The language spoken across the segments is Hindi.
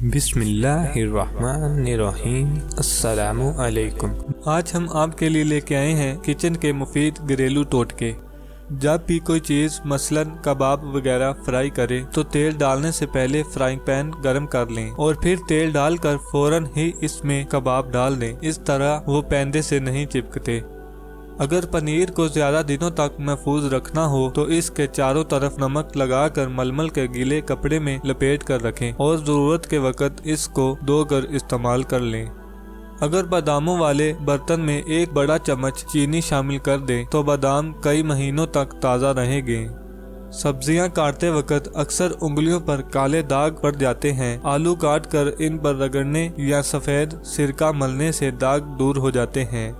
बिस्मिल्लाहिर्रहमानिर्रहीम। अस्सलामु अलैकुम। आज हम आपके लिए लेके आए हैं किचन के मुफीद घरेलू टोटके। जब भी कोई चीज़ मसलन कबाब वगैरह फ्राई करें तो तेल डालने से पहले फ्राइंग पैन गर्म कर लें और फिर तेल डालकर फौरन ही इसमें कबाब डाल दें। इस तरह वो पैंदे से नहीं चिपकते। अगर पनीर को ज्यादा दिनों तक महफूज रखना हो तो इसके चारों तरफ नमक लगाकर मलमल के गीले कपड़े में लपेट कर रखें और जरूरत के वक्त इसको धोकर इस्तेमाल कर लें। अगर बादामों वाले बर्तन में एक बड़ा चम्मच चीनी शामिल कर दें तो बादाम कई महीनों तक ताज़ा रहेंगे। सब्जियां काटते वक्त अक्सर उंगलियों पर काले दाग पड़ जाते हैं। आलू काट कर इन पर रगड़ने या सफ़ेद सिरका मलने से दाग दूर हो जाते हैं।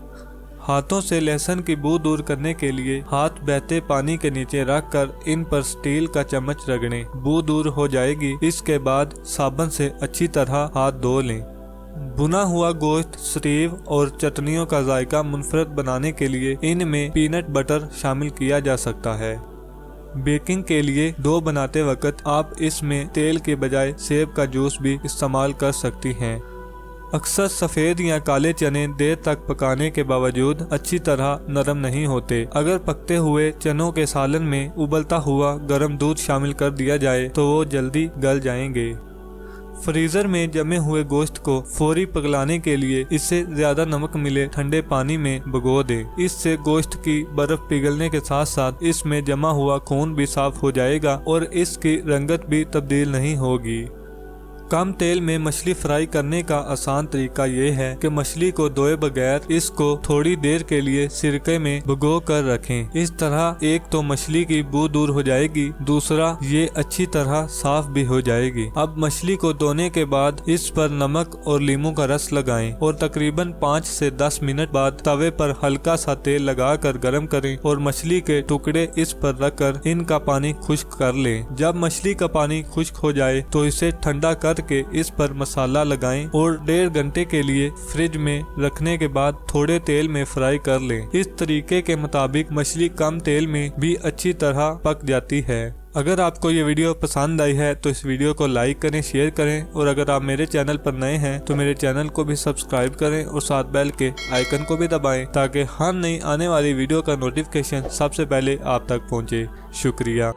हाथों से लहसुन की बू दूर करने के लिए हाथ बहते पानी के नीचे रखकर इन पर स्टील का चम्मच रगड़ें, बू दूर हो जाएगी। इसके बाद साबुन से अच्छी तरह हाथ धो लें। भुना हुआ गोश्त, स्टीव और चटनियों का जायका मुनफरद बनाने के लिए इनमें पीनट बटर शामिल किया जा सकता है। बेकिंग के लिए डो बनाते वक्त आप इसमें तेल के बजाय सेब का जूस भी इस्तेमाल कर सकती हैं। अक्सर सफ़ेद या काले चने देर तक पकाने के बावजूद अच्छी तरह नरम नहीं होते। अगर पकते हुए चनों के सालन में उबलता हुआ गर्म दूध शामिल कर दिया जाए तो वो जल्दी गल जाएंगे। फ्रीजर में जमे हुए गोश्त को फौरी पिघलाने के लिए इससे ज्यादा नमक मिले ठंडे पानी में भिगो दें। इससे गोश्त की बर्फ पिघलने के साथ साथ इसमें जमा हुआ खून भी साफ हो जाएगा और इसकी रंगत भी तब्दील नहीं होगी। कम तेल में मछली फ्राई करने का आसान तरीका ये है कि मछली को धोए बगैर इसको थोड़ी देर के लिए सिरके में भिगो कर रखें। इस तरह एक तो मछली की बू दूर हो जाएगी, दूसरा ये अच्छी तरह साफ भी हो जाएगी। अब मछली को धोने के बाद इस पर नमक और नींबू का रस लगाएं और तकरीबन 5 से 10 मिनट बाद तवे पर हल्का सा तेल लगाकर गरम करें और मछली के टुकड़े इस पर रखकर इनका पानी खुश्क कर लें। जब मछली का पानी खुश्क हो जाए तो इसे ठंडा कर के इस पर मसाला लगाएं और 1.5 घंटे के लिए फ्रिज में रखने के बाद थोड़े तेल में फ्राई कर लें। इस तरीके के मुताबिक मछली कम तेल में भी अच्छी तरह पक जाती है। अगर आपको ये वीडियो पसंद आई है तो इस वीडियो को लाइक करें, शेयर करें और अगर आप मेरे चैनल पर नए हैं तो मेरे चैनल को भी सब्सक्राइब करें और साथ बेल के आइकन को भी दबाएं ताकि हर नई आने वाली वीडियो का नोटिफिकेशन सबसे पहले आप तक पहुंचे। शुक्रिया।